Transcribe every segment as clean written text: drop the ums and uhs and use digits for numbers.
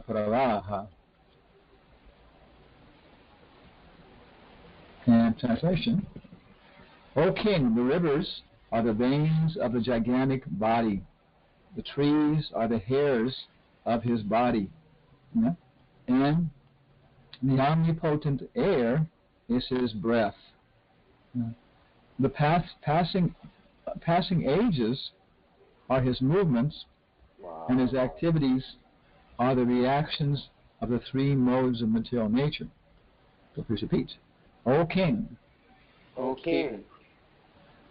pravaha. And translation: O king, the rivers are the veins of the gigantic body. The trees are the hairs of his body. Yeah? And the omnipotent air is his breath. Yeah? The passing ages are his movements, and his activities are the reactions of the three modes of material nature. So please repeat. O king. O king.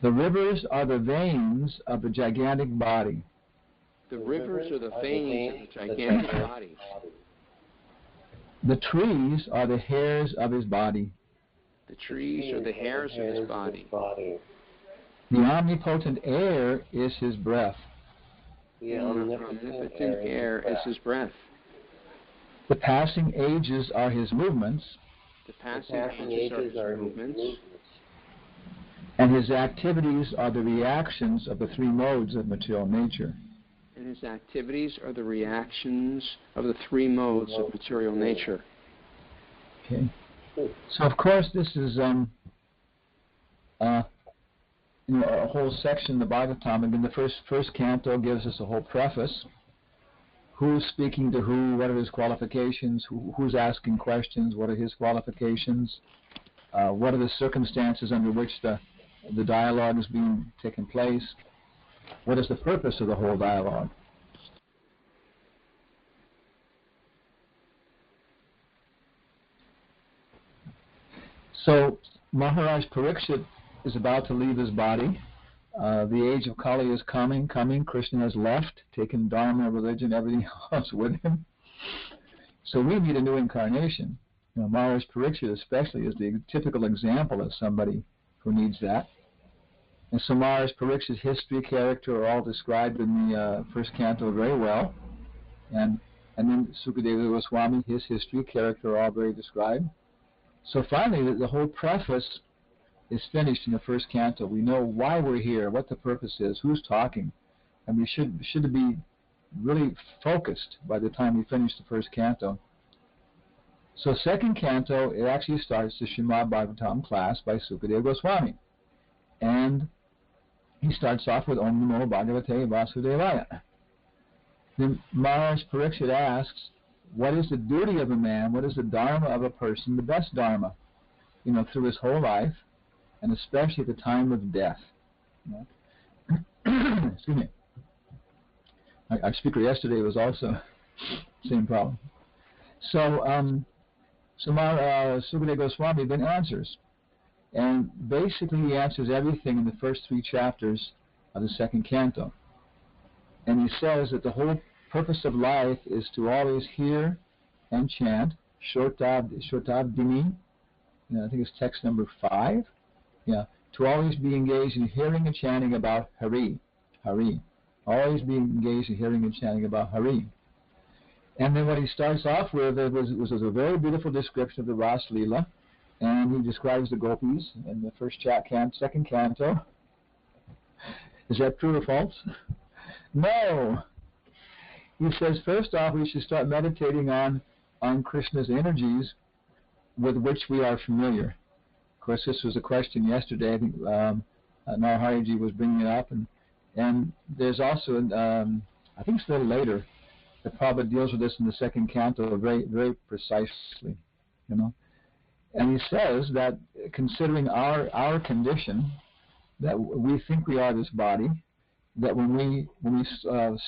The rivers are the veins of the gigantic body. The rivers are the veins of the gigantic body. The trees are the hairs of his body. The trees are the hairs of his body. The omnipotent air is his breath. The omnipotent air is his breath. The passing ages are his movements. The passing ages are his movements. And his activities are the reactions of the three modes of material nature. And his activities are the reactions of the three modes of material nature. Okay. So of course this is a whole section of the Bhagavatam. Again, the first canto gives us a whole preface. Who's speaking to who? What are his qualifications? Who's asking questions? What are his qualifications? What are the circumstances under which the dialogue is being taken place? What is the purpose of the whole dialogue? So Maharaj Parikshit is about to leave his body. The age of Kali is coming. Krishna has left, taken Dharma, religion, everything else with him. So we need a new incarnation. Maharaj Parikshit especially is the typical example of somebody who needs that. And so Maharaj Parikshit's history, character are all described in the first canto very well. And then Sukadeva Goswami, his history, character are all very described. So finally, the whole preface is finished in the first canto. We know why we're here, what the purpose is, who's talking, and we should be really focused by the time we finish the first canto. So second canto, it actually starts the Srimad Bhagavatam class by Sukadeva Goswami. And he starts off with Om Namo Bhagavate Vasudevaya. Then Maharaj Parikshit asks, what is the duty of a man, what is the dharma of a person, the best dharma, through his whole life, and especially at the time of death. Excuse me. Our speaker yesterday was also same problem. So Sukadeva Goswami then answers. And basically he answers everything in the first three chapters of the second canto. And he says that the whole purpose of life is to always hear and chant Shortabdini. I think it's text number 5. Yeah, to always be engaged in hearing and chanting about Hari. Always be engaged in hearing and chanting about Hari. And then what he starts off with was a very beautiful description of the Ras Leela. And he describes the gopis in the second canto. Is that true or false? No. He says, first off, we should start meditating on Krishna's energies with which we are familiar. Of course, this was a question yesterday. I think Narahari was bringing it up. And there's also, I think it's a little later, the Prabhupada deals with this in the second canto very, very precisely, And he says that considering our condition, that we think we are this body, that when we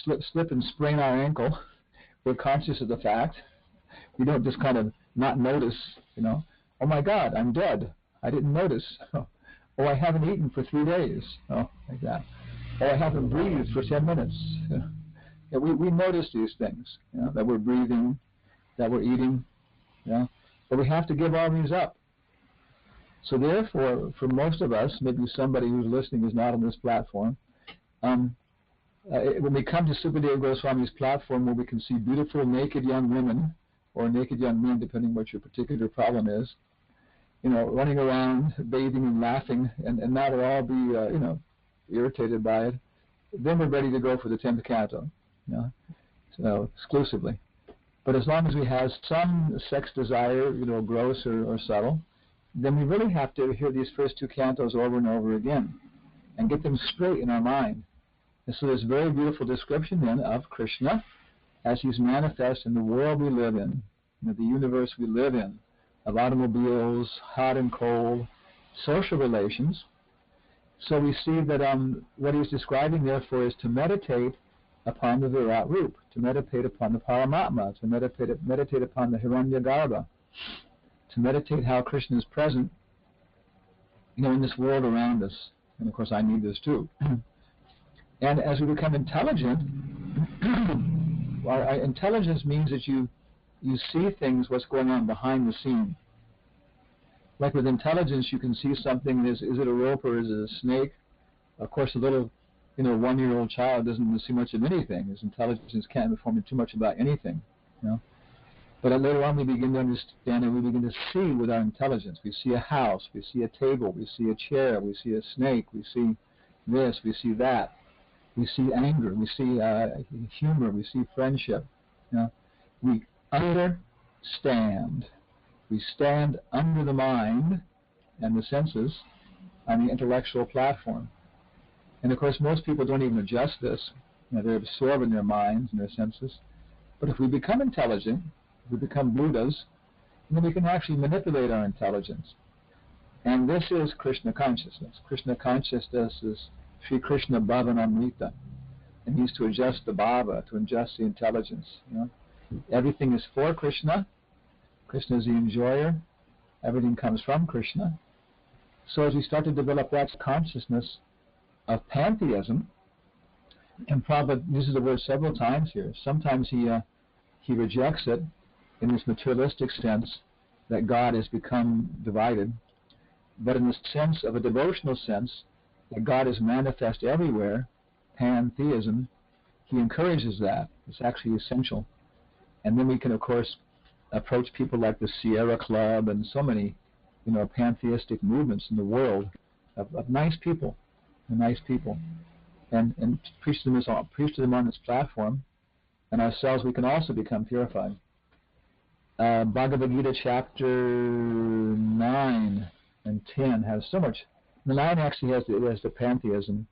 slip and sprain our ankle, we're conscious of the fact. We don't just kind of not notice, oh my God, I'm dead. I didn't notice. Oh, I haven't eaten for 3 days. Oh, like that. Oh, I haven't breathed for 10 minutes. Yeah, we notice these things, that we're breathing, that we're eating, but we have to give all these up. So therefore, for most of us, maybe somebody who's listening is not on this platform, when we come to Sukadeva Goswami's platform where we can see beautiful naked young women, or naked young men, depending what your particular problem is, running around, bathing and laughing, and not at all be, irritated by it, then we're ready to go for the 10th canto, so exclusively. But as long as we have some sex desire, gross or subtle, then we really have to hear these first two cantos over and over again and get them straight in our mind. And so there's a very beautiful description then of Krishna as he's manifest in the world we live in, the universe we live in, of automobiles, hot and cold, social relations. So we see that what he's describing therefore is to meditate upon the Virat Rup, to meditate upon the Paramatma, to meditate upon the Hiranyagarbha, to meditate how Krishna is present, in this world around us. And of course I need this too. And as we become intelligent, our intelligence means that you see things, what's going on behind the scene. Like with intelligence, you can see something, is it a rope or is it a snake? Of course, a little, 1-year-old child doesn't see much of anything. His intelligence can't inform him too much about anything, But later on we begin to understand and we begin to see with our intelligence. We see a house, we see a table, we see a chair, we see a snake, we see this, we see that. We see anger, we see humor, we see friendship. We understand. We stand under the mind and the senses on the intellectual platform. And of course most people don't even adjust this. They're absorbed in their minds and their senses. But if we become intelligent, if we become Buddhas, then we can actually manipulate our intelligence. And this is Krishna consciousness. Krishna consciousness is Sri Krishna Bhavanamrita. It means to adjust the bhava, to adjust the intelligence. Everything is for Krishna. Krishna is the enjoyer. Everything comes from Krishna. So as we start to develop that consciousness of pantheism, and Prabhupada uses the word several times here. Sometimes he rejects it in this materialistic sense that God has become divided, but in the sense of a devotional sense that God is manifest everywhere, pantheism, he encourages that. It's actually essential. And then we can, of course, approach people like the Sierra Club and so many, pantheistic movements in the world of nice people, and preach to them on this platform, and ourselves we can also become purified. Bhagavad Gita chapter 9 and 10 has so much. The 9 actually has the pantheism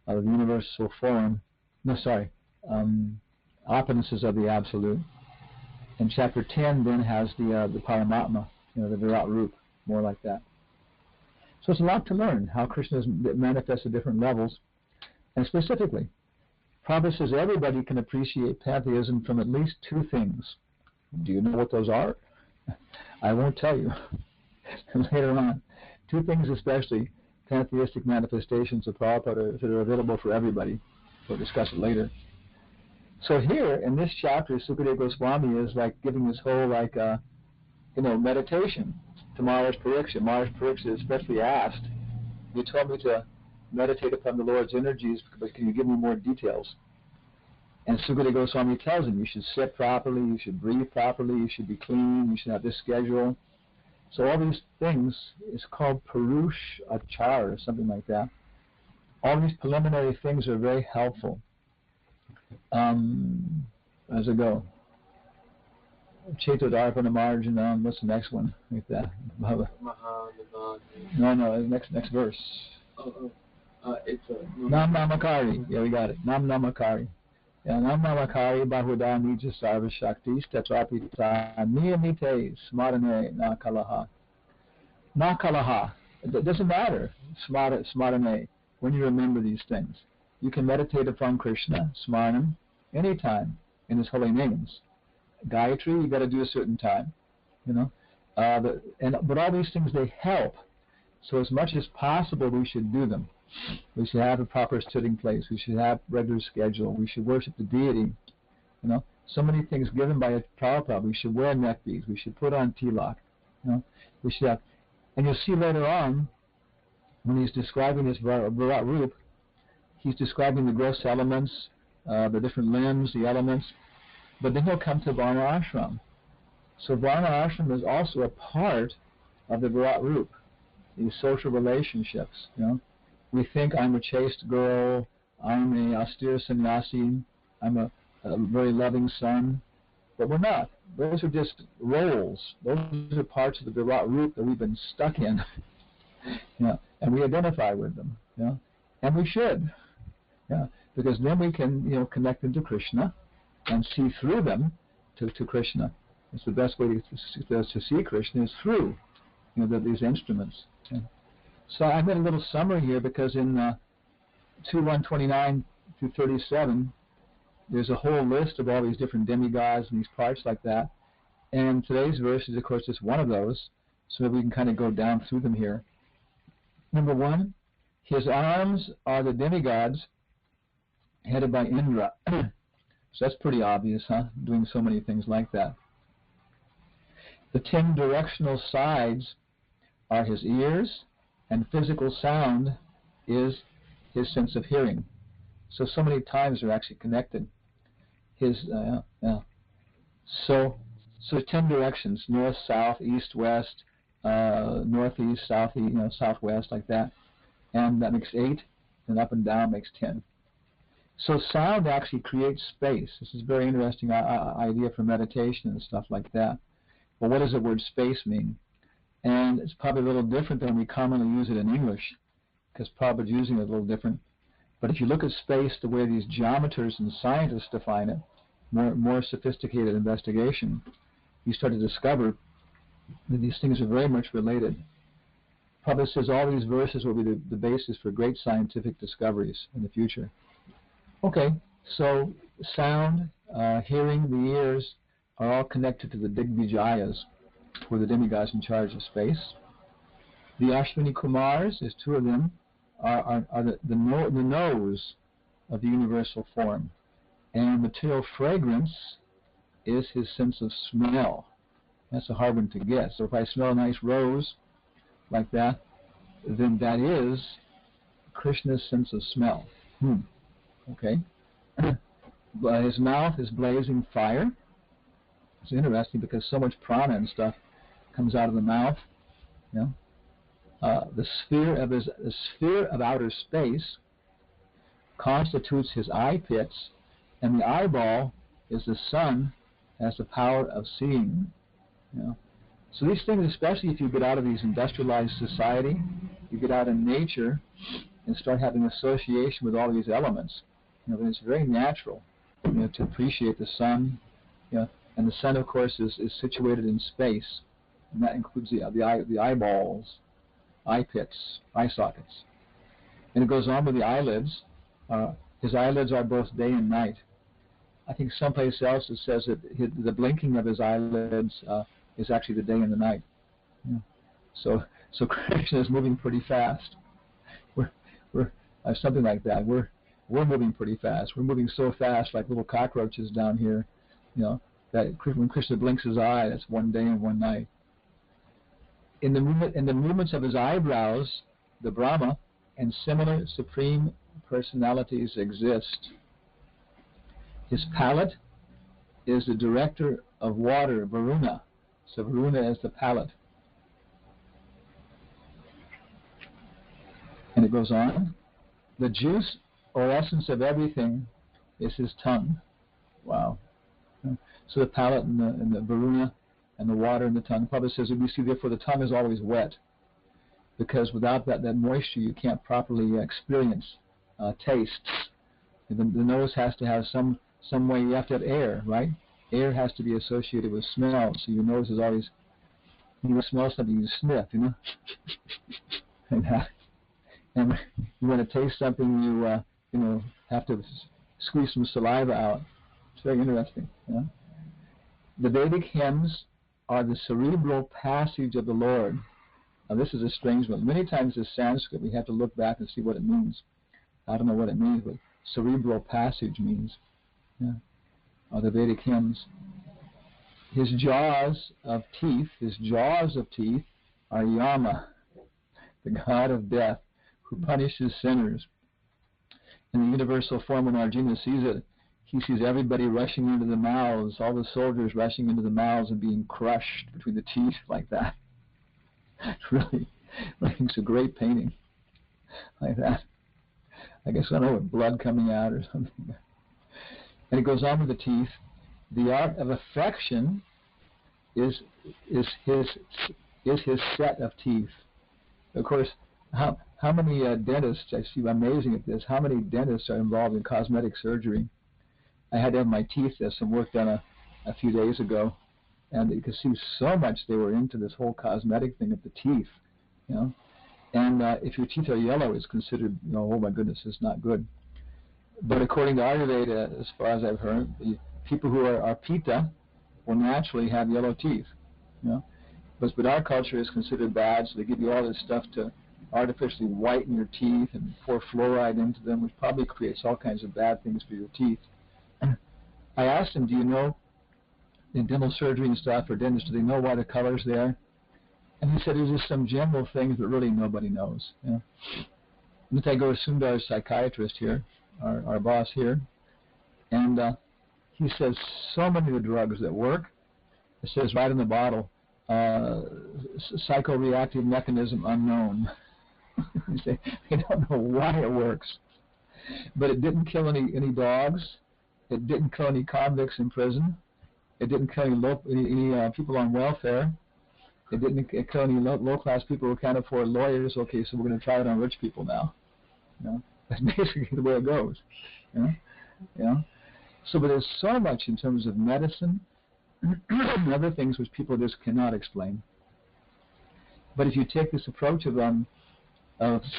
of the universal form. Openness of the absolute. And chapter 10 then has the Paramatma, the Virat Rup, more like that. So it's a lot to learn how Krishna is manifest at different levels. And specifically, Prabhupada says everybody can appreciate pantheism from at least 2 things. Do you know what those are? I won't tell you. Later on. 2 things especially, pantheistic manifestations of Prabhupada that are available for everybody. We'll discuss it later. So here, in this chapter, Sukadeva Goswami is like giving this whole meditation to Maharaj Pariksha. Maharaj Pariksha especially asked, you told me to meditate upon the Lord's energies, but can you give me more details? And Sukadeva Goswami tells him, you should sit properly, you should breathe properly, you should be clean, you should have this schedule. So all these things is called Purush Achar or something like that. All these preliminary things are very helpful. As I go. Chetodarpana Marjanam, what's the next one? Like that. No, next verse. It's Nam Namakari. Yeah, we got it. Nam Namakari. Yeah, Nam Namakari Bahuda Nija Sarva Shaktis Tetrapita Niyamite Smarane Nakalaha. Nakalaha. It doesn't matter. Smarane. When you remember these things. You can meditate upon Krishna, Smaranam, anytime in his holy names. Gayatri, you got to do a certain time, But all these things, they help. So as much as possible, we should do them. We should have a proper sitting place. We should have regular schedule. We should worship the deity. So many things given by Prabhupada. We should wear neck beads. We should put on tilak. We should have, and you'll see later on when he's describing this Virat Rup. He's describing the gross elements, the different limbs, the elements, but then he'll come to Varna Ashram. So Varna Ashram is also a part of the Virat Rup, these social relationships. We think I'm a chaste girl, I'm a austere sannyasi, I'm a very loving son, but we're not. Those are just roles. Those are parts of the root that we've been stuck in, and we identify with them, and we should, because then we can, connect them to Krishna and see through them to Krishna. It's the best way to see Krishna is through, these instruments. So I made a little summary here because in 2:129 through 37, there's a whole list of all these different demigods and these parts like that. And today's verse is, of course, just one of those, so we can kind of go down through them here. Number 1, his arms are the demigods headed by Indra. So that's pretty obvious, doing so many things like that. The 10 directional sides are his ears, and physical sound is his sense of hearing. So many times they're actually connected. So 10 directions: north, south, east, west, northeast, southeast, southwest, like that. And that makes 8, and up and down makes 10. So sound actually creates space. This is a very interesting idea for meditation and stuff like that. Well, what does the word space mean? And it's probably a little different than we commonly use it in English, because Prabhupada's using it a little different. But if you look at space the way these geometers and scientists define it, more sophisticated investigation, you start to discover that these things are very much related. Prabhupada says all these verses will be the basis for great scientific discoveries in the future. Okay, so sound, hearing, the ears are all connected to the Digvijayas, who are the demigods in charge of space. The Ashwini Kumars, there's 2 of them, are the nose of the universal form. And material fragrance is his sense of smell. That's a hard one to get. So if I smell a nice rose like that, then that is Krishna's sense of smell. Okay. But his mouth is blazing fire. It's interesting because so much prana and stuff comes out of the mouth. The sphere of outer space constitutes his eye pits, and the eyeball is the sun, has the power of seeing. So these things, especially if you get out of these industrialized society, you get out in nature and start having association with all these elements, then it's very natural to appreciate the sun. And the sun, of course, is situated in space, and that includes the eyeballs, eye pits, eye sockets. And it goes on with the eyelids. His eyelids are both day and night. I think someplace else it says that the blinking of his eyelids is actually the day and the night. So Krishna is moving pretty fast. We're something like that. We're moving pretty fast. We're moving so fast, like little cockroaches down here. That when Krishna blinks his eye, that's one day and one night. In the movements of his eyebrows, the Brahma and similar supreme personalities exist. His palate is the director of water, Varuna. So Varuna is the palate. And it goes on. The juice or essence of everything is his tongue. Wow. So the palate and the Varuna and the water and the tongue. Prabhupada says that we see, therefore, the tongue is always wet, because without that moisture, you can't properly experience tastes. The nose has to have some way. You have to have air, right? Air has to be associated with smell. So your nose is always, when you smell something, you sniff, and you want to taste something, you have to squeeze some saliva out. It's very interesting. The Vedic hymns are the cerebral passage of the Lord. Now this is a strange one. Many times in Sanskrit we have to look back and see what it means. I don't know what it means, but cerebral passage means. Are the Vedic hymns. His jaws of teeth are Yama, the god of death, who punishes sinners. In the universal form, when Arjuna sees it, he sees everybody rushing into the mouths, all the soldiers rushing into the mouths and being crushed between the teeth like that. Really, it's a great painting like that. I guess, I don't know, with blood coming out or something. And it goes on with the teeth. The art of affection is his set of teeth. Of course, how many dentists, I see, I'm amazing at this, how many dentists are involved in cosmetic surgery? I had to have my teeth, some work done a few days ago, and you could see so much they were into this whole cosmetic thing of the teeth, you know. And if your teeth are yellow, it's considered, you know, oh my goodness, it's not good. But according to Ayurveda, as far as I've heard, the people who are Pitta will naturally have yellow teeth, you know. But our culture is considered bad, so they give you all this stuff to artificially whiten your teeth and pour fluoride into them, which probably creates all kinds of bad things for your teeth. I asked him, do you know, in dental surgery and stuff, or dentists, do they know why the color's there? And he said, there's just some general things that really nobody knows. You know? And then I go to Sundar's psychiatrist here, our boss here, and he says so many of the drugs that work, it says right in the bottle, psychoreactive mechanism unknown. You say, we don't know why it works. But it didn't kill any dogs. It didn't kill any convicts in prison. It didn't kill any people on welfare. It didn't kill any low-class people who can't afford lawyers. Okay, so we're going to try it on rich people now. You know? That's basically the way it goes. You know? You know? So, but there's so much in terms of medicine and other things which people just cannot explain. But if you take this approach of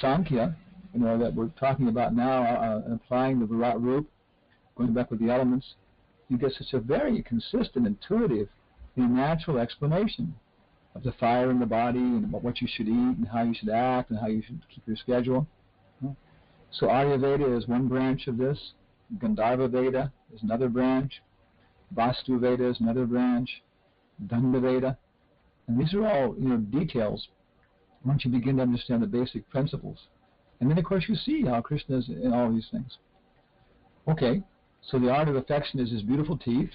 Sankhya, you know, that we're talking about now, applying the Virat Rup, going back with the elements, you get such a very consistent, intuitive, natural explanation of the fire in the body and about what you should eat and how you should act and how you should keep your schedule. So Ayurveda is one branch of this. Gandharva Veda is another branch. Vastu Veda is another branch. Danda Veda. And these are all, you know, details once you begin to understand the basic principles. And then, of course, you see how Krishna is in all these things. Okay, so the art of affection is his beautiful teeth.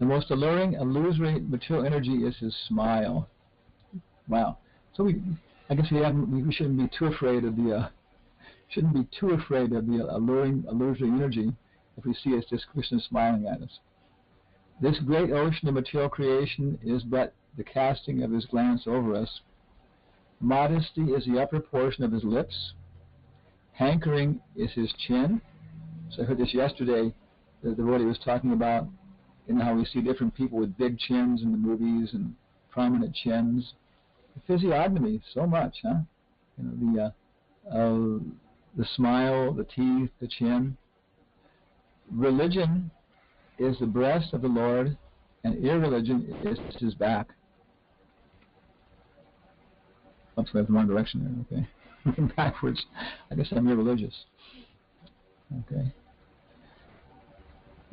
The most alluring, illusory material energy is his smile. Wow. So I guess we shouldn't be too afraid of the alluring, illusory energy if we see it's just Krishna smiling at us. This great ocean of material creation is but the casting of his glance over us. Modesty is the upper portion of his lips. Hankering is his chin. So I heard this yesterday. The devotee was talking about, you know, how we see different people with big chins in the movies and prominent chins. The physiognomy, so much, huh? You know, the smile, the teeth, the chin. Religion is the breast of the Lord, and irreligion is his back. Oops, I went the wrong direction there, okay. Looking backwards, I guess I'm irreligious. Okay.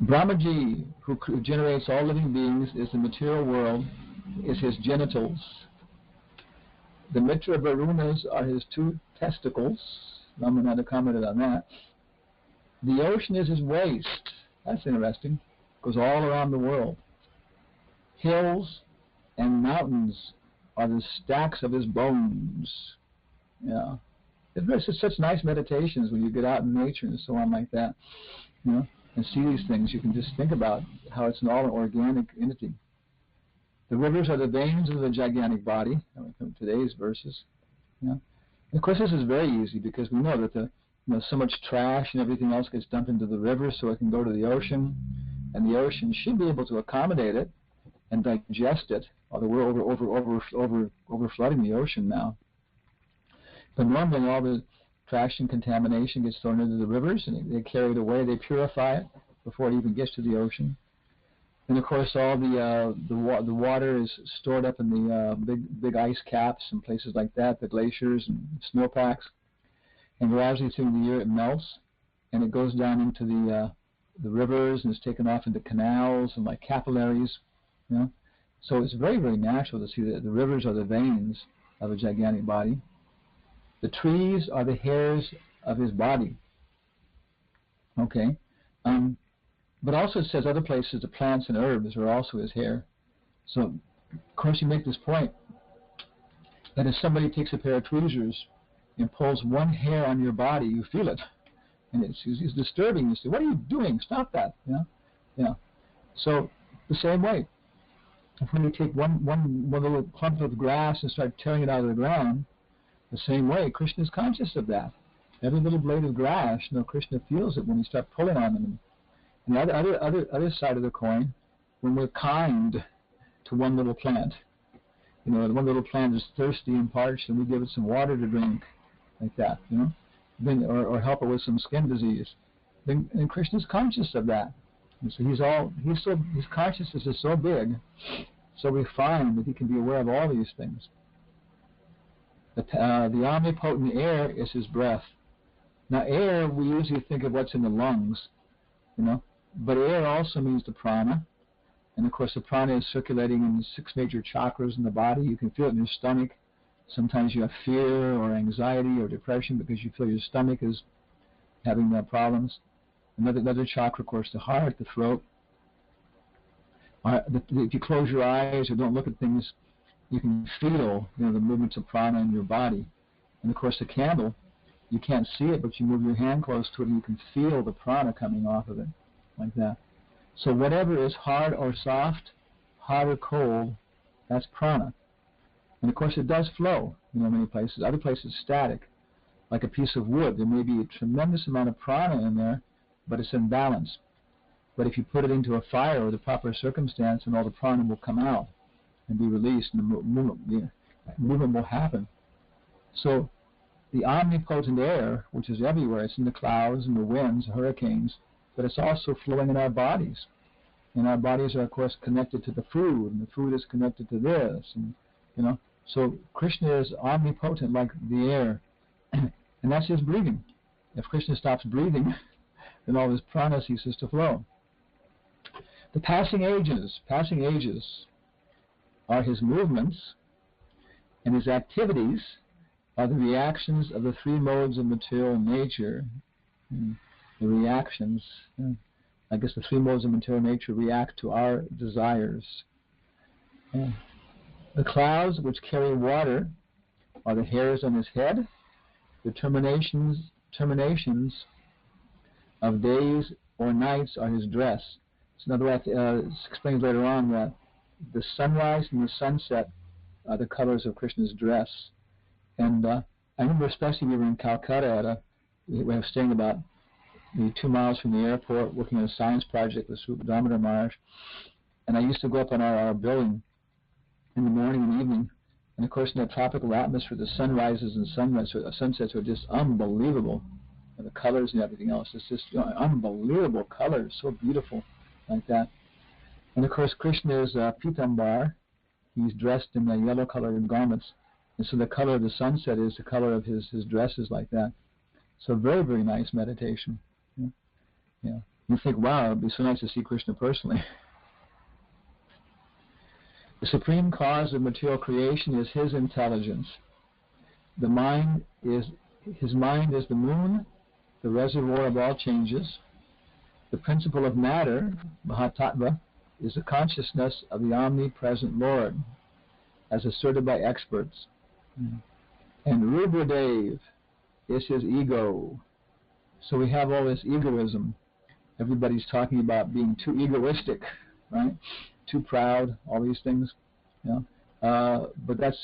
Brahmaji, who generates all living beings, is the material world, is his genitals. The Mitra Varunas are his two testicles. Ramananda commented on that. The ocean is his waist. That's interesting. Goes all around the world. Hills and mountains are the stacks of his bones. Yeah. It's such nice meditations when you get out in nature and so on like that, you know, and see these things. You can just think about how it's all an organic entity. The rivers are the veins of the gigantic body, from today's verses. You know. And of course, this is very easy because we know that so much trash and everything else gets dumped into the river, so it can go to the ocean, and the ocean should be able to accommodate it and digest it. Although we're over flooding the ocean now. But normally all the trash and contamination gets thrown into the rivers, and they carry it away. They purify it before it even gets to the ocean. And of course, all the water is stored up in the big ice caps and places like that, the glaciers and snowpacks. And gradually through the year, it melts, and it goes down into the rivers, and it's taken off into canals and like capillaries, you know. So it's very, very natural to see that the rivers are the veins of a gigantic body. The trees are the hairs of his body. Okay. But also it says other places the plants and herbs are also his hair. So, of course, you make this point that if somebody takes a pair of tweezers and pulls one hair on your body, you feel it. And it's disturbing. You say, what are you doing? Stop that. Yeah. So the same way, if when you take one little clump of grass and start tearing it out of the ground, the same way, Krishna is conscious of that. Every little blade of grass, Krishna feels it when you start pulling on them. And the other side of the coin, when we're kind to one little plant, one little plant is thirsty and parched, and we give it some water to drink, like that, then or help it with some skin disease. Then Krishna's conscious of that. And so his consciousness is so big, so refined that he can be aware of all these things. The omnipotent air is his breath. Now, air, we usually think of what's in the lungs, but air also means the prana. And of course, the prana is circulating in the 6 major chakras in the body. You can feel it in your stomach. Sometimes you have fear or anxiety or depression because you feel your stomach is having problems. Another chakra, of course, the heart, the throat. If you close your eyes or don't look at things, you can feel the movements of prana in your body. And of course, the candle, you can't see it, but you move your hand close to it and you can feel the prana coming off of it, like that. So whatever is hard or soft, hot or cold, that's prana. And of course, it does flow, many places. Other places, static, like a piece of wood. There may be a tremendous amount of prana in there, but it's in balance. But if you put it into a fire with the proper circumstance, and all the prana will come out and be released, and the movement will happen. So the omnipotent air, which is everywhere, it's in the clouds and the winds, hurricanes, but it's also flowing in our bodies. And our bodies are, of course, connected to the food, and the food is connected to this, and So Krishna is omnipotent like the air, and that's his breathing. If Krishna stops breathing, then all his prana ceases to flow. The passing ages are his movements, and his activities are the reactions of the 3 modes of material nature. The reactions, I guess the 3 modes of material nature react to our desires. The clouds which carry water are the hairs on his head. The terminations of days or nights are his dress. So in other words, it explains later on that the sunrise and the sunset are the colors of Krishna's dress. And I remember especially we were in Calcutta we were staying about 2 miles from the airport, working on a science project with Sri Damodar Maharaj. And I used to go up on our building in the morning and evening. And of course, in that tropical atmosphere, the sunrises and sunsets are just unbelievable. And the colors and everything else, it's just unbelievable colors, so beautiful, like that. And of course, Krishna is Pitambar. He's dressed in the yellow-colored garments. And so the color of the sunset is the color of his dresses, like that. So very, very nice meditation. Yeah. You think, wow, it would be so nice to see Krishna personally. The supreme cause of material creation is his intelligence. His mind is the moon, the reservoir of all changes. The principle of matter, Mahatattva, is the consciousness of the omnipresent Lord, as asserted by experts. And Rudradev is his ego. So we have all this egoism. Everybody's talking about being too egoistic, right? Too proud, all these things. But that's,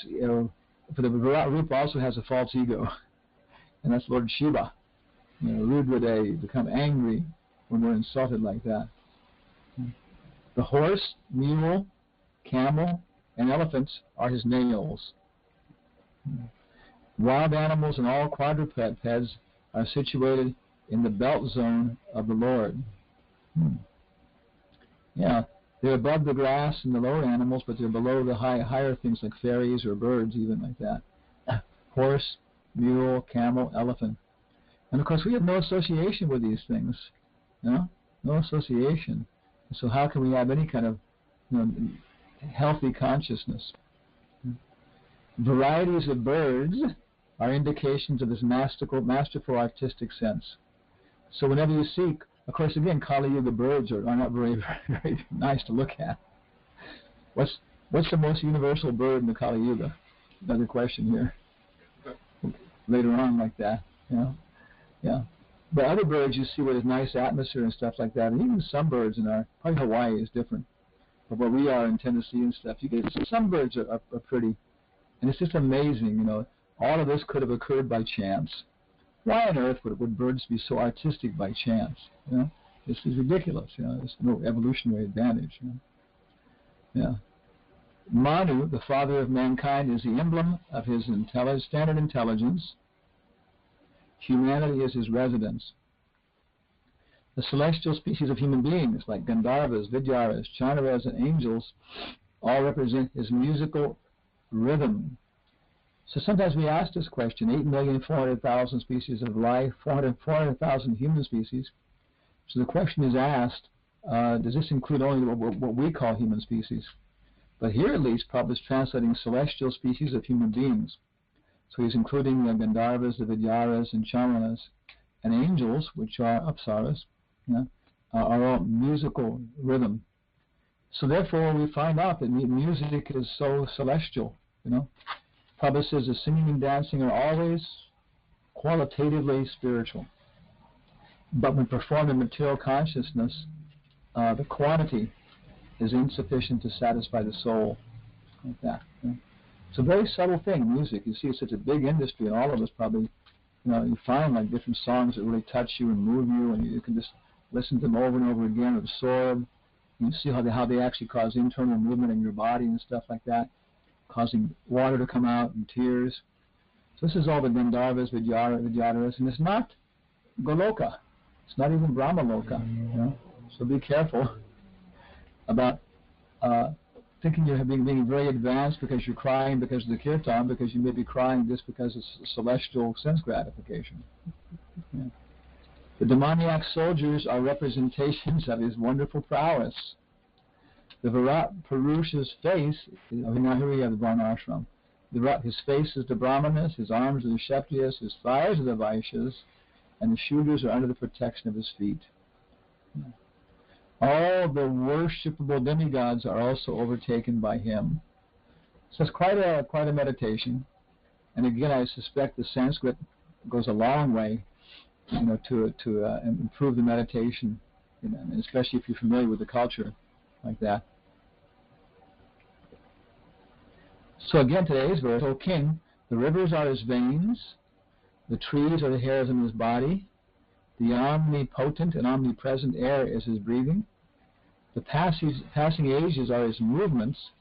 for the Virat Rupa also has a false ego, and that's Lord Shiva. Rudradev, become angry when we're insulted like that. The horse, mule, camel, and elephants are his nails. Wild animals and all quadrupeds are situated in the belt zone of the Lord. Yeah, they're above the grass and the lower animals, but they're below the higher things like fairies or birds, even like that. Horse, mule, camel, elephant. And of course, we have no association with these things. No association. So how can we have any kind of healthy consciousness? Varieties of birds are indications of this masterful artistic sense. So whenever you see, of course, again, Kali Yuga birds are not very, very nice to look at. What's the most universal bird in the Kali Yuga? Another question here. Later on, like that, Yeah. But other birds you see with a nice atmosphere and stuff like that, and even some birds in our, probably Hawaii is different, but where we are in Tennessee and stuff, you get some birds are pretty, and it's just amazing, you know. All of this could have occurred by chance. Why on earth would birds be so artistic by chance? You know, this is ridiculous. You know, there's no evolutionary advantage. You know? Yeah. Manu, the father of mankind, is the emblem of his standard intelligence. Humanity is his residence. The celestial species of human beings, like Gandharvas, Vidyaras, Chandaras, and angels, all represent his musical rhythm. So sometimes we ask this question, 8,400,000 species of life, 400,000 human species. So the question is asked, does this include only what we call human species? But here at least, Prabhupada is translating celestial species of human beings. So he's including the Gandharvas, the Vidyaras, and Chamanas, and angels, which are Apsaras, are all musical rhythm. So therefore we find out that music is so celestial, you know. Prabhupada says the singing and dancing are always qualitatively spiritual. But when performed in material consciousness, the quantity is insufficient to satisfy the soul. Like that. You know? It's a very subtle thing, music. You see, it's such a big industry, and all of us probably, you know, you find like different songs that really touch you and move you, and you can just listen to them over and over again, absorb. You see how they actually cause internal movement in your body and stuff like that, causing water to come out and tears. So this is all the Gandharvas, Vidyaras, and it's not Goloka. It's not even Brahmaloka. You know? So be careful about thinking you're being very advanced because you're crying because of the kirtan, because you may be crying just because of celestial sense gratification. Yeah. The demoniac soldiers are representations of his wonderful prowess. The Virat Purusha's face, now here we have the Varna Ashram. His face is the Brahmanas, his arms are the Kshatriyas, his thighs are the Vaishyas, and the Shudras are under the protection of his feet. Yeah. All the worshipable demigods are also overtaken by him. So it's quite a meditation. And again, I suspect the Sanskrit goes a long way, you know, to improve the meditation, you know, and especially if you're familiar with the culture like that. So again, today's verse, O king, the rivers are his veins, the trees are the hairs in his body, the omnipotent and omnipresent air is his breathing, the passing ages are his movements,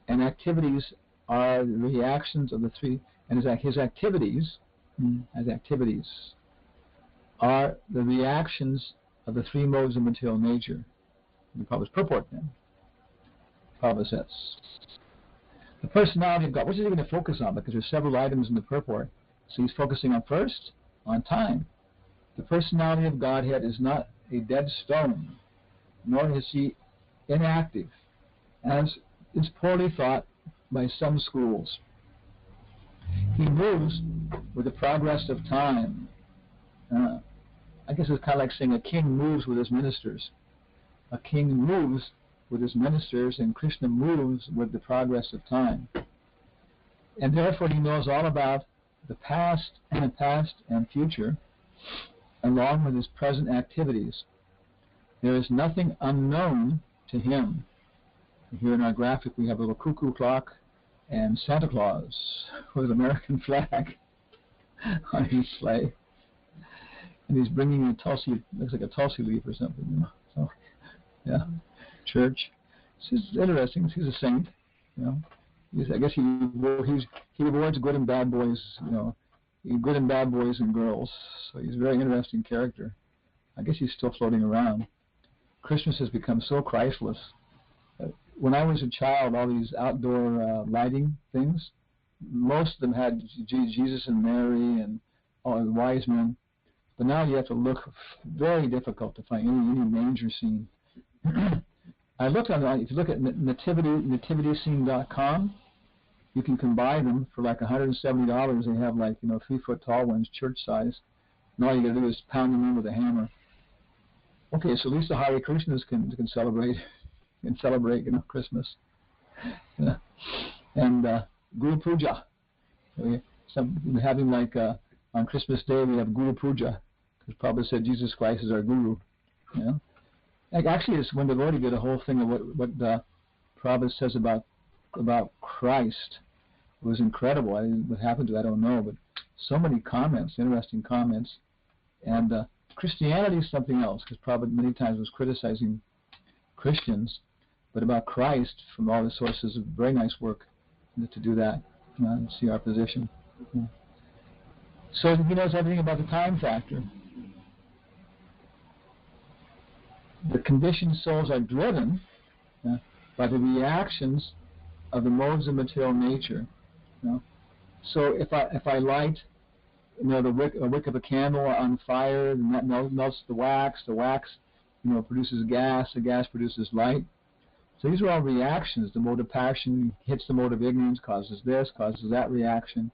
and activities are the reactions of the three, and his activities are the reactions of the three modes of material nature. The Prabhupada's purport then. Prabhupada says, the personality of God, what is he going to focus on? Because there's several items in the purport. So he's focusing on first, on time. The personality of Godhead is not a dead stone, nor is he inactive, as is poorly thought by some schools. He moves with the progress of time. I guess it's kind of like saying a king moves with his ministers. A king moves with his ministers, and Krishna moves with the progress of time. And therefore he knows all about the past and future, along with his present activities. There is nothing unknown to him. Here in our graphic we have a little cuckoo clock and Santa Claus with an American flag on his sleigh. And he's bringing a tulsi, looks like a tulsi leaf or something, you know. So, yeah, church. This is interesting. He's a saint, you know. I guess he rewards good and bad boys, you know, good and bad boys and girls. So he's a very interesting character. I guess he's still floating around. Christmas has become so Christless. When I was a child, all these outdoor lighting things, most of them had Jesus and Mary and all the wise men. But now you have to look very difficult to find any manger scene. I looked on, if you look at nativityscene.com, you can buy them for like $170. They have like, you know, 3-foot tall ones, church size. And all you got to do is pound them in with a hammer. Okay, so at least the Hare Krishnas can celebrate, you know, Christmas. Yeah. And Guru Puja. We're having like on Christmas Day we have Guru Puja. Because Prabhupada said Jesus Christ is our guru. You know? Like actually, it's when devotee did a whole thing of what Prabhupada says about Christ. It was incredible. What happened to it, I don't know, but so many comments, interesting comments. And Christianity is something else, because Prabhupada many times was criticizing Christians, but about Christ, from all the sources, of very nice work to do that, and see our position. Yeah. So he knows everything about the time factor. The conditioned souls are driven by the reactions of the modes of material nature. You know? So if I light, a wick of a candle on fire, and that melts the wax, produces gas, the gas produces light. So these are all reactions. The mode of passion hits the mode of ignorance, causes this, causes that reaction,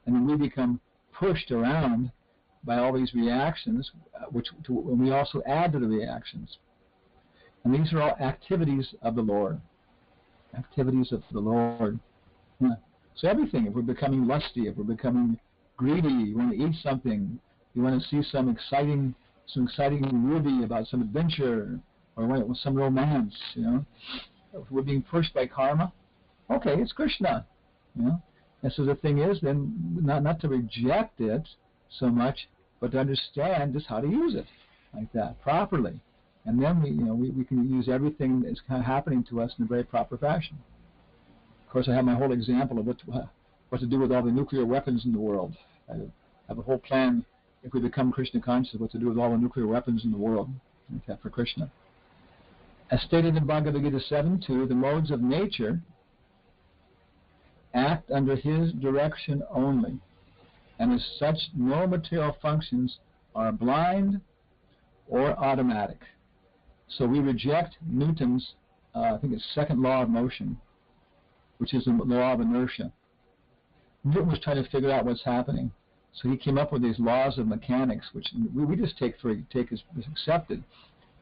and then we become pushed around by all these reactions, and we also add to the reactions. And these are all activities of the Lord. Activities of the Lord. Yeah. So everything, if we're becoming lusty, if we're becoming greedy, you want to eat something, you want to see some exciting movie about some adventure, or some romance, If we're being pushed by karma, okay, it's Krishna, And so the thing is, then, not to reject it so much, but to understand just how to use it like that properly. And then we can use everything that's kind of happening to us in a very proper fashion. Of course, I have my whole example of what to do with all the nuclear weapons in the world. I have a whole plan, if we become Krishna conscious, what to do with all the nuclear weapons in the world, like that, for Krishna. As stated in Bhagavad Gita 7.2, the modes of nature act under his direction only, and as such, no material functions are blind or automatic. So we reject Newton's, I think it's second law of motion, which is the law of inertia. Newton was trying to figure out what's happening. So he came up with these laws of mechanics, which we just take as accepted.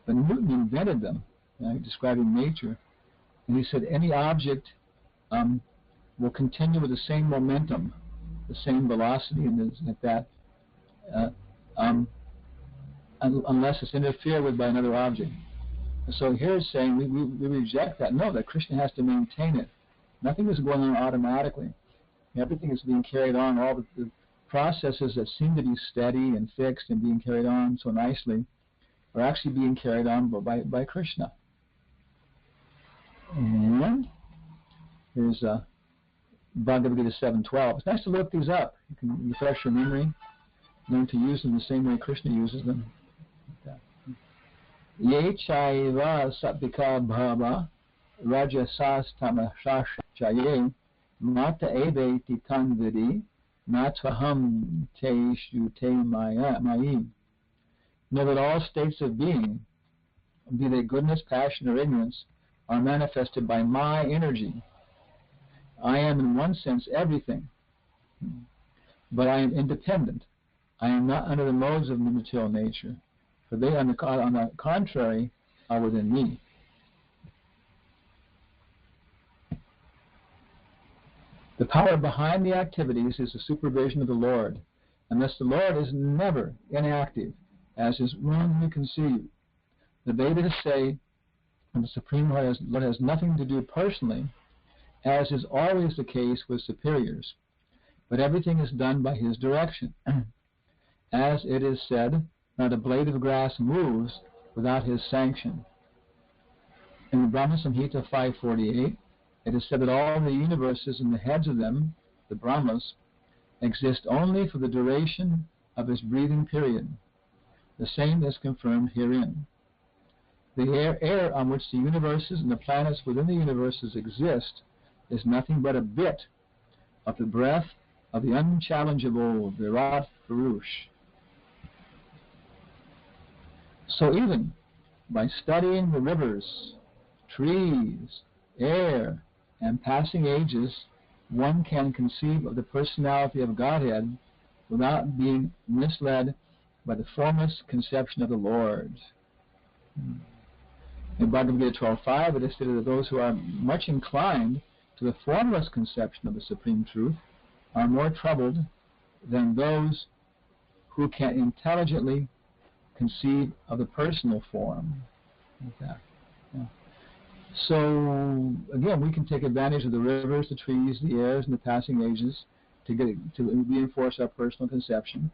But Newton invented them, describing nature. And he said any object will continue with the same momentum, the same velocity, and like that, unless it's interfered with by another object. And so here it's saying we reject that. No, that Krishna has to maintain it. Nothing is going on automatically. Everything is being carried on. All the processes that seem to be steady and fixed and being carried on so nicely are actually being carried on by Krishna. And here's Bhagavad Gita 7.12. It's nice to look these up. You can refresh your memory, learn to use them the same way Krishna uses them. Ye chaiva satvika bhava rajasas tamasaschaye mata eve titanvidi natvaham teishu te mayi. Know that all states of being, be they goodness, passion, or ignorance, are manifested by my energy. I am in one sense everything, but I am independent. I am not under the modes of the material nature, for they, on the contrary, are within me. The power behind the activities is the supervision of the Lord, and thus the Lord is never inactive, as is wrongly conceived. The Vedas say that the Supreme Lord has nothing to do personally, as is always the case with superiors, but everything is done by his direction. As it is said, not a blade of grass moves without his sanction. In the Brahma Samhita 548, it is said that all the universes and the heads of them, the Brahmas, exist only for the duration of his breathing period. The same is confirmed herein. The air on which the universes and the planets within the universes exist is nothing but a bit of the breath of the unchallengeable Virat Purush. So even by studying the rivers, trees, air, and passing ages, one can conceive of the personality of Godhead without being misled by the formless conception of the Lord. In Bhagavad Gita 12.5, it is stated that those who are much inclined to the formless conception of the Supreme Truth are more troubled than those who can intelligently conceive of the personal form. Like that. Yeah. So again, we can take advantage of the rivers, the trees, the airs, and the passing ages to reinforce our personal conception.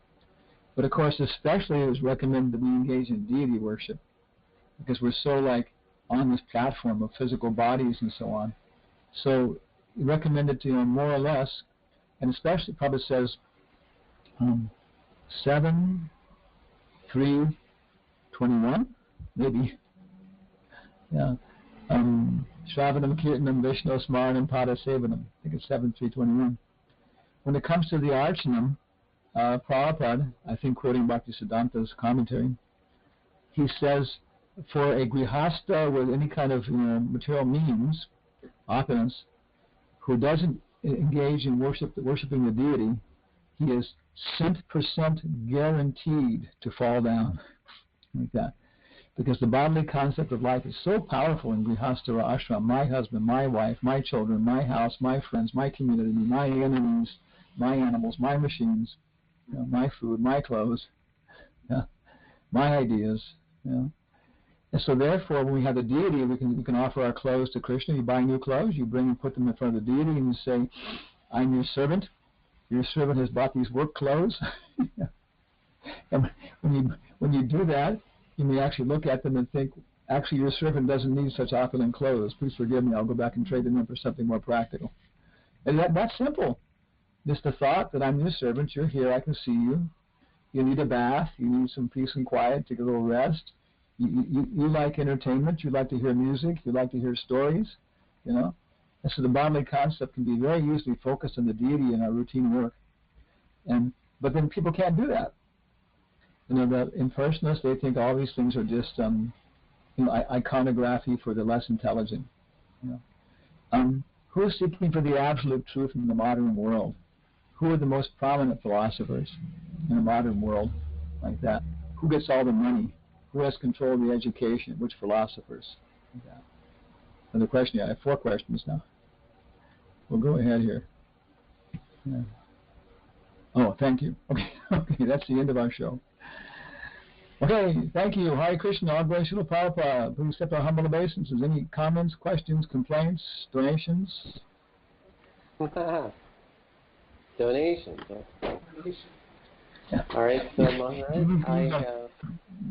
But of course, especially it was recommended that we engage in deity worship, because we're so on this platform of physical bodies and so on. So recommended to more or less, and especially Prabhupada says 7, 3, 21, maybe. Yeah. Shravanam, Kirtanam, Vishnu, Smaranam, Pada Sevanam. I think it's 7, 3, 21. When it comes to the Archanam, Prabhupada, I think quoting Bhaktisiddhanta's commentary, he says, for a grihasta with any kind of material means, opulence, who doesn't engage in worshiping the deity, he is 100% guaranteed to fall down, like that. Because the bodily concept of life is so powerful in grihasta or ashram. My husband, my wife, my children, my house, my friends, my community, my enemies, my animals, my machines, my food, my clothes, my ideas. And so therefore, when we have the deity, we can offer our clothes to Krishna. You buy new clothes, you bring and put them in front of the deity, and you say, I'm your servant. Your servant has bought these work clothes. And when you do that, you may actually look at them and think, actually, your servant doesn't need such opulent clothes. Please forgive me. I'll go back and trade them in for something more practical. And that's simple. Just the thought that I'm your servant. You're here. I can see you. You need a bath. You need some peace and quiet. Take a little rest. You like entertainment. You like to hear music. You like to hear stories. And so the bodily concept can be very easily focused on the deity in our routine work. But then people can't do that. The impersonalists, they think all these things are just iconography for the less intelligent. Who is seeking for the absolute truth in the modern world? Who are the most prominent philosophers in the modern world like that? Who gets all the money? Who has control of the education? Which philosophers? Like that. Another question. I have 4 questions now. We'll go ahead here. Yeah. Oh, thank you. Okay, that's the end of our show. Okay, thank you. Hare Krishna, all glory to Srila Prabhupada. Please accept our humble obeisances. Any comments, questions, complaints, donations? Donations. All right, so Maharaj,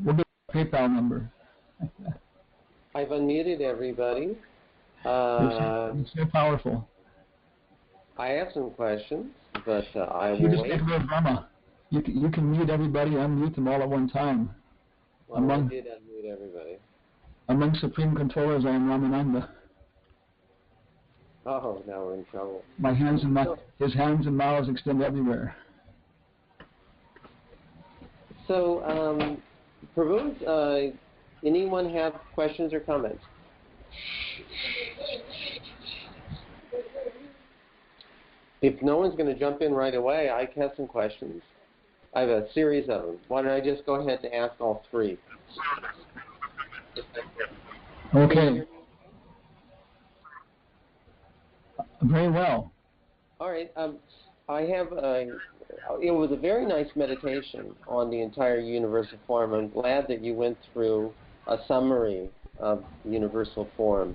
We'll get a PayPal number. I've unmuted everybody. It's so powerful. I have some questions, but I You will just wait. take a little drama. You can mute everybody, unmute them all at one time. Well, I did unmute everybody. Among Supreme Controllers, I am Ramananda. Oh, now we're in trouble. His hands and mouths extend everywhere. So, Prabhu, anyone have questions or comments? If no one's going to jump in right away, I have some questions. I have a series of them. Why don't I just go ahead and ask all 3? Okay. Very well. All right. I have it was a very nice meditation on the entire universal form. I'm glad that you went through a summary of universal form.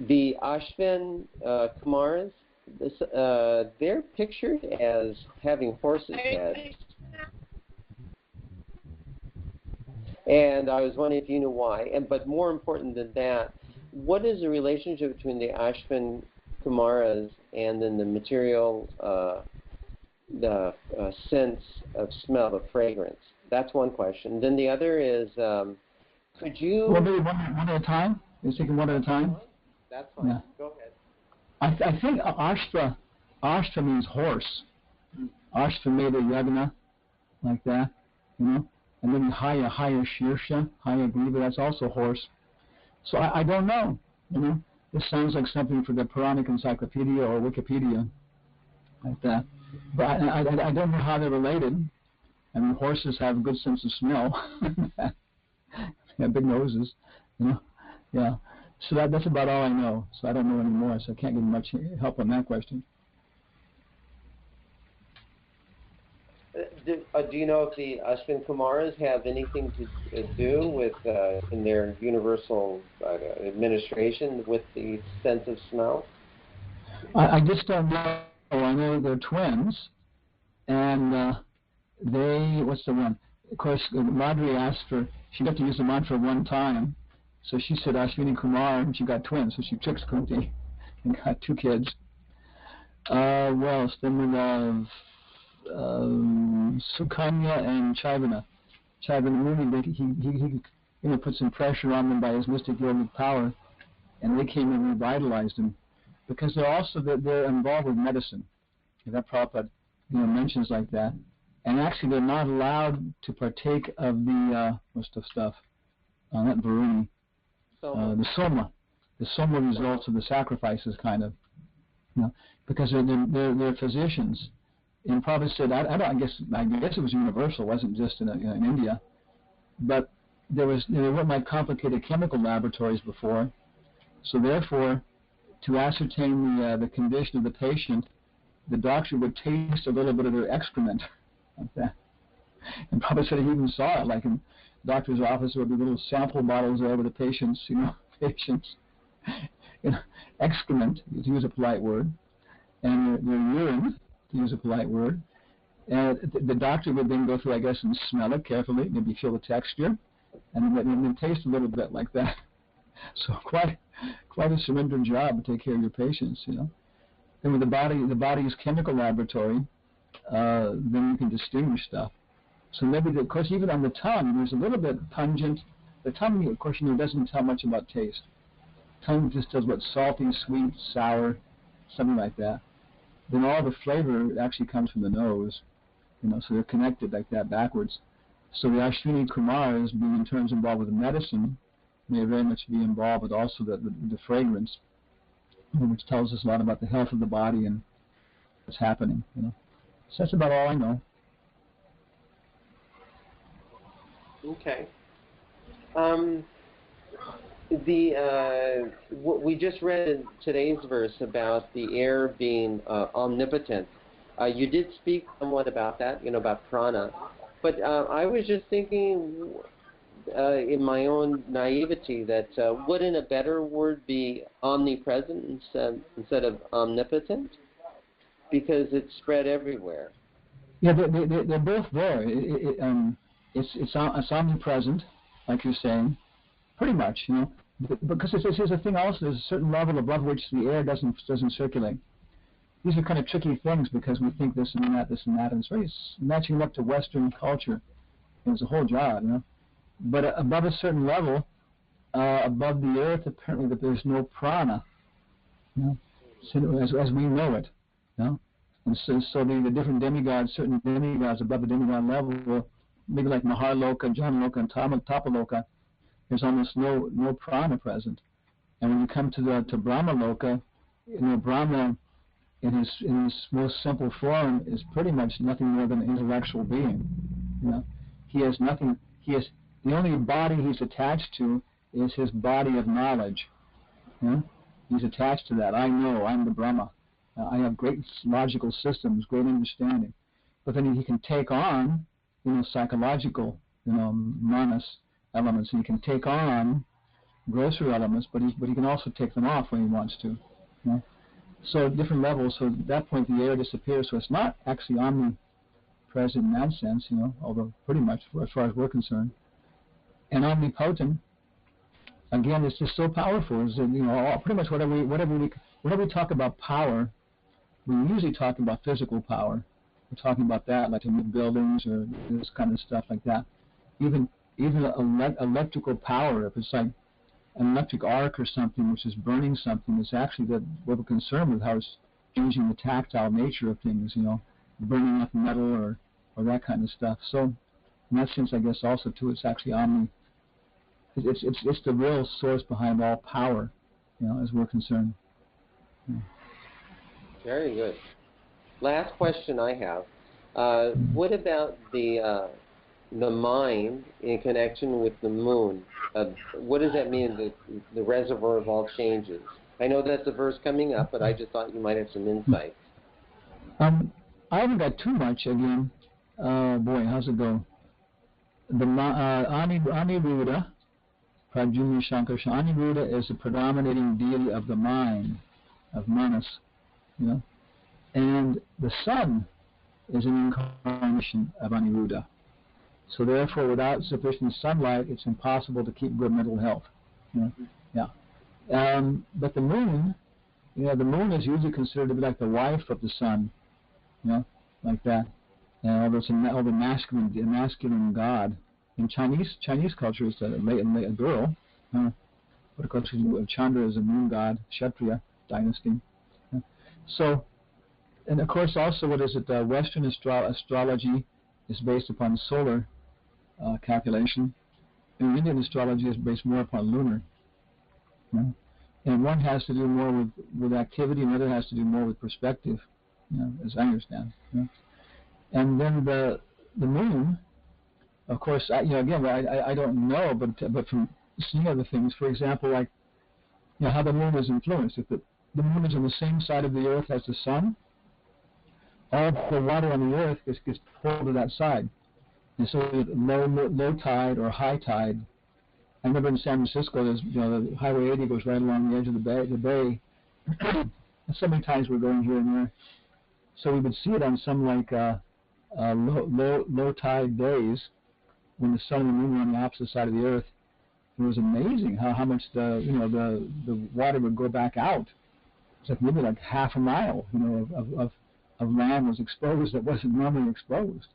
The Ashvin Kumaras, they're pictured as having horses' heads. And I was wondering if you knew why. But more important than that, what is the relationship between the Ashvin Kumaras and then the material, the sense of smell, of fragrance? That's one question. Then the other is, could you... We'll do one at a time. You're taking one at a time? That's fine. Yeah. Go ahead. I think Ashtra means horse. Ashtra made a yagna, like that, And then Haya Shirsha, Haya Griva, that's also horse. So I don't know, This sounds like something for the Puranic Encyclopedia or Wikipedia, like that. But I don't know how they're related. I mean, horses have a good sense of smell. They have big noses, Yeah. So that's about all I know. So I don't know anymore, so I can't give much help on that question. Do you know if the Ashwin Kumaras have anything to do with in their universal administration with the sense of smell? I just don't know. I know they're twins, and what's the one? Of course, Madhuri asked for, she got to use the mantra one time, so she said Ashwini Kumar, and she got twins, so she tricked Kunti and got 2 kids. What else? Then we have Sukanya and Chaivana. Chaivana Muni, he put some pressure on them by his mystic yogic power, and they came and revitalized him, because they're involved with medicine. That Prabhupada mentions like that. And actually, they're not allowed to partake of the what's the stuff? Not Varuni, the soma results of the sacrifices, kind of, because they're physicians. And Prabhupada said, I guess it was universal. It wasn't just in India, but there weren't like complicated chemical laboratories before. So therefore, to ascertain the condition of the patient, the doctor would taste a little bit of their excrement. Like that. And Prabhupada said he even saw it, like in the doctor's office, with the little sample bottles there with the patients, excrement, to use a polite word, and their urine, to use a polite word. And the doctor would then go through, I guess, and smell it carefully, maybe feel the texture, and then taste a little bit like that. So quite a surrendered job to take care of your patients, Then with the body's chemical laboratory, then you can distinguish stuff. So maybe, of course, even on the tongue, there's a little bit pungent. The tongue, of course, doesn't tell much about taste. Tongue just tells what salty, sweet, sour, something like that. Then all the flavor actually comes from the nose, so they're connected like that backwards. So the Ashwini Kumars, being in terms involved with medicine, may very much be involved with also the fragrance, which tells us a lot about the health of the body and what's happening, So that's about all I know. Okay. We just read in today's verse about the air being omnipotent. You did speak somewhat about that, about prana. But I was just thinking, in my own naivety, that wouldn't a better word be omnipresent instead of omnipotent? Because it's spread everywhere. Yeah, they're both there. It's omnipresent, like you're saying, pretty much, Because there's a thing also. There's a certain level above which the air doesn't circulate. These are kind of tricky things because we think this and that, and it's very matching up to Western culture. It's a whole job, But above a certain level, above the earth, apparently that there's no prana, as we know it, And so the different demigods, certain demigods above the demigod level, maybe like Maharloka, Janloka, and Tapaloka, there's almost no prana present. And when you come to Brahma Loka, Brahma in his most simple form is pretty much nothing more than an intellectual being. He has nothing. The only body he's attached to is his body of knowledge. He's attached to that. I know. I'm the Brahma. I have great logical systems, great understanding. But then he can take on, psychological, manas elements, and he can take on grosser elements, but he can also take them off when he wants to. So at different levels. So at that point, the air disappears. So it's not actually omnipresent in that sense, although pretty much as far as we're concerned. And omnipotent, again, it's just so powerful. Is pretty much whenever we talk about power, we usually talk about physical power. We're talking about that, like in buildings or this kind of stuff like that. Even electrical power, if it's like an electric arc or something which is burning something, it's actually that we're concerned with how it's changing the tactile nature of things, burning up metal or that kind of stuff. So in that sense, I guess also too, it's actually it's the real source behind all power, as we're concerned. Very good. Last question I have. What about the mind in connection with the moon? What does that mean, the reservoir of all changes? I know that's a verse coming up, but I just thought you might have some insight. I haven't got too much, again. boy, how's it go? The Aniruddha, Prajumni Shankar, Aniruddha is the predominating deity of the mind, of Manas, you know, and the sun is an incarnation of Aniruddha. So therefore, without sufficient sunlight, it's impossible to keep good mental health. You know? Yeah. But the moon, the moon is usually considered to be like the wife of the sun, like that. Although it's the masculine god. In Chinese culture, it's a girl. But of course, Chandra is a moon god, Kshatriya dynasty. So, and of course, also, Western astrology is based upon solar calculation, and Indian astrology is based more upon lunar. And one has to do more with activity, and the other has to do more with perspective, as I understand. And then the moon, of course, I don't know, but from seeing other things, for example, like how the moon is influenced. If the moon is on the same side of the earth as the sun, all the water on the earth gets pulled to that side. And so low tide or high tide. I remember in San Francisco, there's the Highway 80 goes right along the edge of the bay. And so many times we're going here and there. So we would see it on some low tide days when the sun and the moon were on the opposite side of the earth. It was amazing how much the water would go back out. It's like maybe like half a mile, of land was exposed that wasn't normally exposed.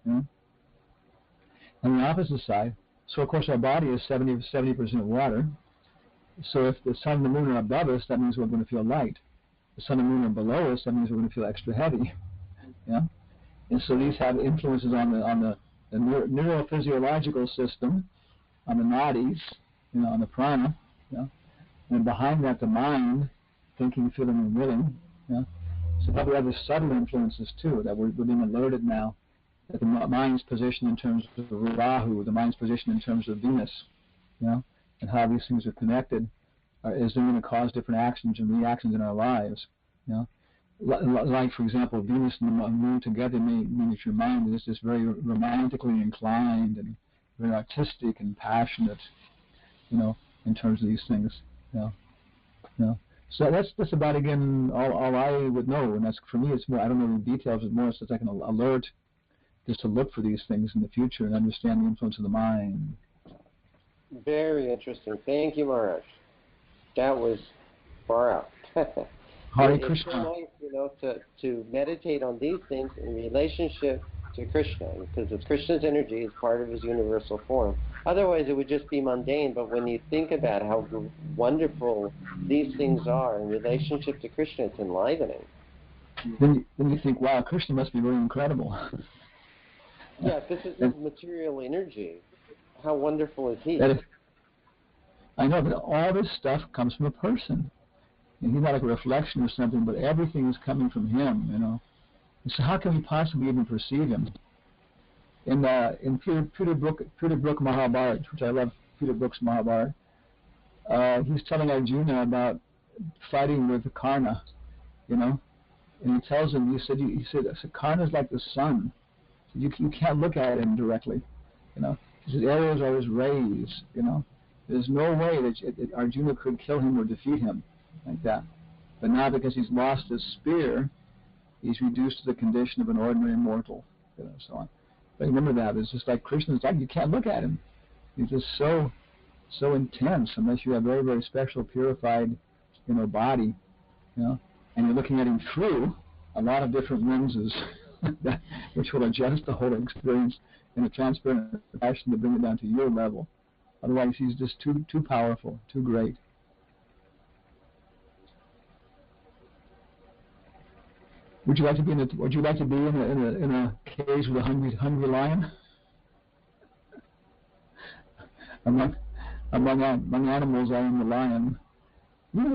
And the opposite side. So of course our body is 70% water. So if the sun and the moon are above us, that means we're going to feel light. The sun and moon are below us, that means we're going to feel extra heavy. And so these have influences on the neurophysiological system, on the nadis, on the prana, and behind that the mind, thinking, feeling, and willing. So probably other subtle influences too that we're being alerted now. That the mind's position in terms of Rahu, the mind's position in terms of Venus, and how these things are connected, is going to cause different actions and reactions in our lives. Like for example, Venus and the Moon together mean that your mind is just very romantically inclined and very artistic and passionate, in terms of these things. So that's about again all I would know, and that's for me. It's more I don't know the details. It's more so it's like an alert. Just to look for these things in the future and understand the influence of the mind. Very interesting. Thank you, Maharaj. That was far out. Hare Krishna. It's so nice, to meditate on these things in relationship to Krishna, because it's Krishna's energy is part of his universal form. Otherwise, it would just be mundane. But when you think about how wonderful these things are in relationship to Krishna, it's enlivening. Then you think, wow, Krishna must be really incredible. Yeah, this is material energy. How wonderful is he? I know, but all this stuff comes from a person. And he's not like a reflection or something, but everything is coming from him, And so how can we possibly even perceive him? In Peter Brook Mahabharata, which I love, Peter Brook's Mahabharata, he's telling Arjuna about fighting with Karna, And he tells him, he said, Karna's like the sun. You can't look at him directly, His arrows are his rays, There's no way that Arjuna could kill him or defeat him like that. But now because he's lost his spear, he's reduced to the condition of an ordinary mortal, so on. But remember that, it's just like Krishna's like, you can't look at him. He's just so intense unless you have very, very special, purified, body, and you're looking at him through a lot of different lenses. Which will adjust the whole experience in a transparent fashion to bring it down to your level. Otherwise, he's just too powerful, too great. Would you like to be in a cage with a hungry lion? Among animals, I am the lion.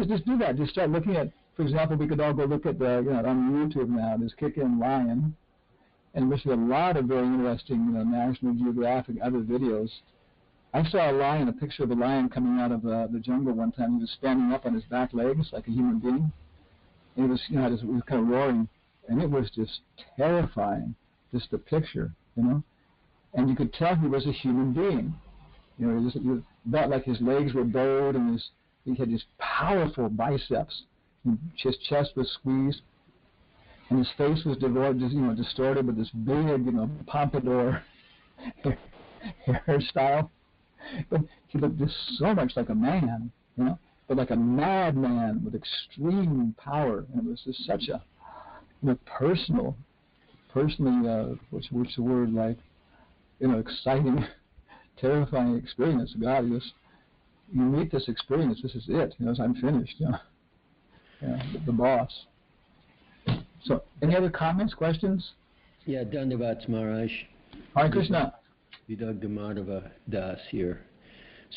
Just do that. Just start looking at. For example, we could all go look at on YouTube now. There's Kick-In Lion, and there's a lot of very interesting, National Geographic other videos. I saw a picture of a lion coming out of the jungle one time. He was standing up on his back legs like a human being. And it was, it was kind of roaring, and it was just terrifying. Just the picture, you know. And you could tell he was a human being. You know, you felt like his legs were bowed and he had these powerful biceps. His chest was squeezed, and his face was distorted with this big, pompadour hairstyle. But he looked just so much like a man, but like a madman with extreme power. And it was just such a, personally, what's the word, like, exciting, terrifying experience. God, you meet this experience, this is it. I'm finished. The boss. So, any other comments, questions? Yeah, Dandavats Maharaj. Hare Krishna. Vidagdamadava Das here.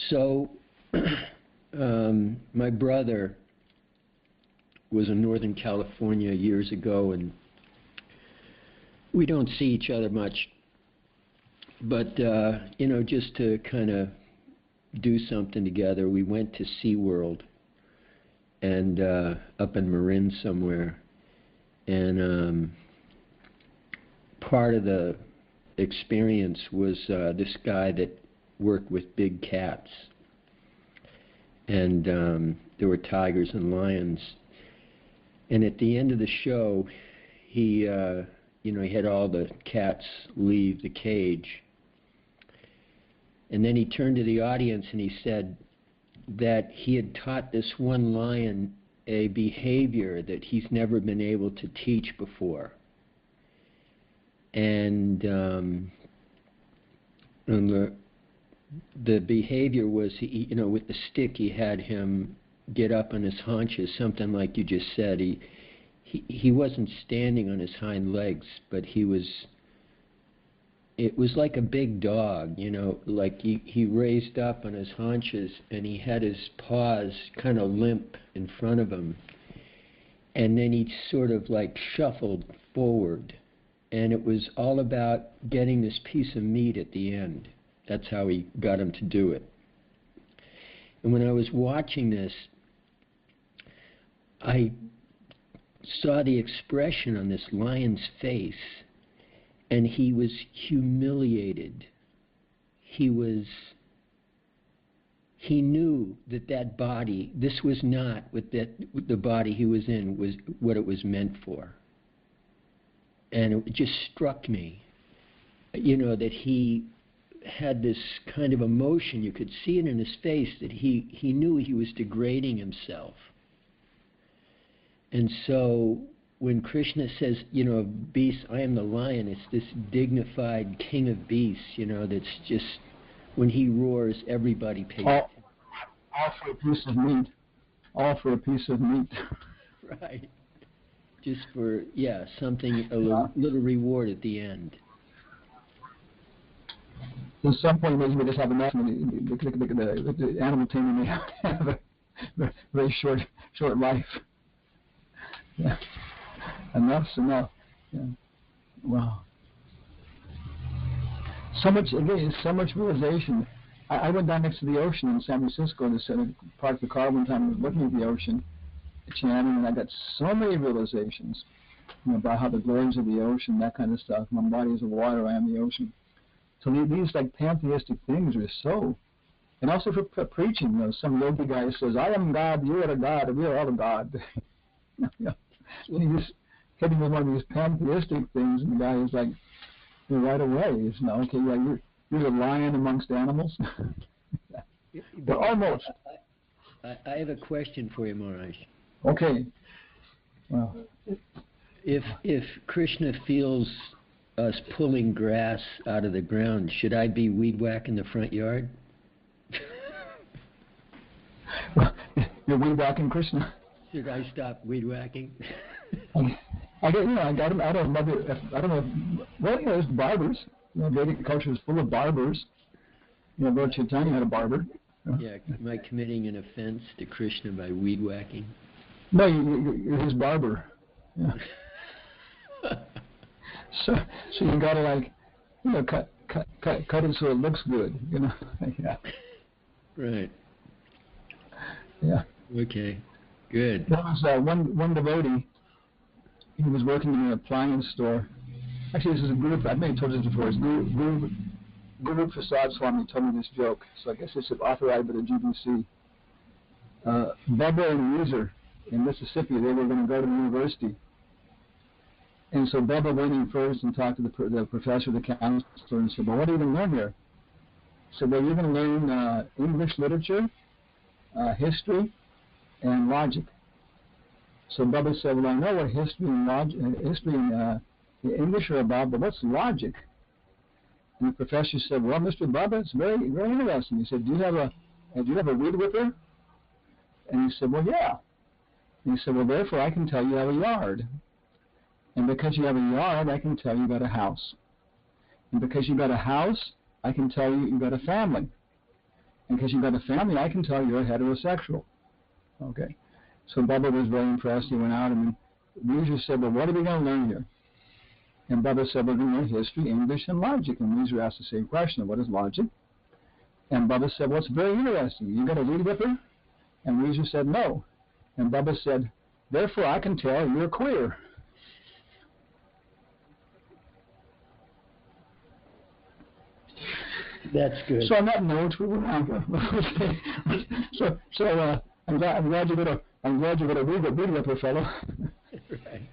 So, my brother was in Northern California years ago, and we don't see each other much. But, just to kind of do something together, we went to SeaWorld and up in Marin somewhere. And part of the experience was this guy that worked with big cats. And there were tigers and lions. And at the end of the show, he had all the cats leave the cage. And then he turned to the audience and he said that he had taught this one lion a behavior that he's never been able to teach before. And the behavior was, with the stick, he had him get up on his haunches, something like you just said. He wasn't standing on his hind legs, but it was like a big dog, like he raised up on his haunches and he had his paws kind of limp in front of him. And then he sort of like shuffled forward. And it was all about getting this piece of meat at the end. That's how he got him to do it. And when I was watching this, I saw the expression on this lion's face. And he was humiliated. He knew that body, this was not the body he was in was what it was meant for. And it just struck me, that he had this kind of emotion. You could see it in his face that he knew he was degrading himself. And so when Krishna says, of beasts, I am the lion, it's this dignified king of beasts, that's just, when he roars, everybody pays. All for a piece of meat. All for a piece of meat. Right. Just for, something, a little reward at the end. At some point, maybe we just have enough. The animal tamer may have a very short life. Yeah. Enough's enough. Yeah. Wow. So much realization. I went down next to the ocean in San Francisco and parked the car one time and was looking at the ocean, chanting, and I got so many realizations about how the glories of the ocean, that kind of stuff. My body is the water, I am the ocean. So these like pantheistic things are so, and also for preaching. Some yogi guy says, "I am God, you are a God, we are all a God." He's hitting with one of these pantheistic things, and the guy is like, right away, he's okay, you're a lion amongst animals. But almost. I have a question for you, Maharaj. Okay. Well, if Krishna feels us pulling grass out of the ground, should I be weed whacking the front yard? You're weed whacking Krishna. Should I stop weed whacking? I got him out of mother. I don't know. Well, there's barbers. Vedic culture is full of barbers. Lord Chaitanya had a barber. Yeah, am I committing an offense to Krishna by weed whacking? No, you're his barber. Yeah. so you gotta cut it so it looks good. Yeah. Right. Yeah. Okay. Good. There was one devotee. He was working in an appliance store, Actually, this is a group. I may have told you this before. It's Guru Prasad Swami told me this joke, so I guess it's authorized by the GBC. Bubba and Weezer in Mississippi, they were going to go to the university. And so Bubba went in first and talked to the professor, the counselor, and said, well, what are you going to learn here? He said, well, you're going to learn English literature, history, and logic. So Bubba said, well, I know what history and English are about, but what's logic? And the professor said, well, Mr. Bubba, it's very, very interesting. He said, do you have a weed whipper? And he said, well, yeah. And he said, well, therefore, I can tell you have a yard. And because you have a yard, I can tell you got a house. And because you got a house, I can tell you got a family. And because you got a family, I can tell you're heterosexual. Okay. So Bubba was very impressed. He went out and Weezer said, well, what are we going to learn here? And Bubba said, we're going to learn history, English, and logic. And Weezer asked the same question, what is logic? And Bubba said, well, it's very interesting. You got a weed whipper? And Weezer said, no. And Bubba said, therefore, I can tell you're queer. That's good. So on that note, we will now go. I'm glad you got a weed whipper, fellow. Right.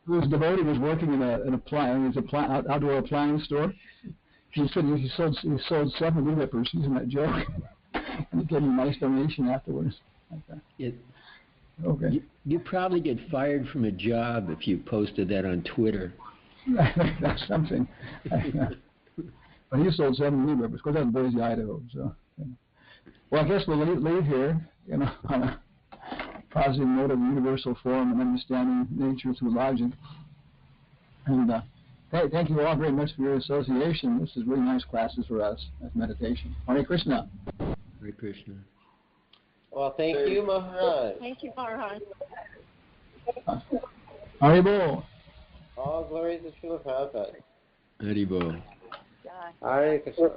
His devotee was working in an outdoor appliance store. He said he sold 7 weed whippers using that joke, and he gave me a nice donation afterwards. Okay. You probably get fired from a job if you posted that on Twitter. That's something. But he sold 7 weed whippers. Of course, that's Boise, Idaho. So, well, I guess we'll leave here, on a positive note of universal form and understanding nature through logic. And thank you all very much for your association. This is really nice classes for us as meditation. Hare Krishna. Hare Krishna. Well, thank you, Maharaj. Thank you, Maharaj. Haribol. All glory to Srila Prabhupada. Haribol. Bye. Hare Krishna.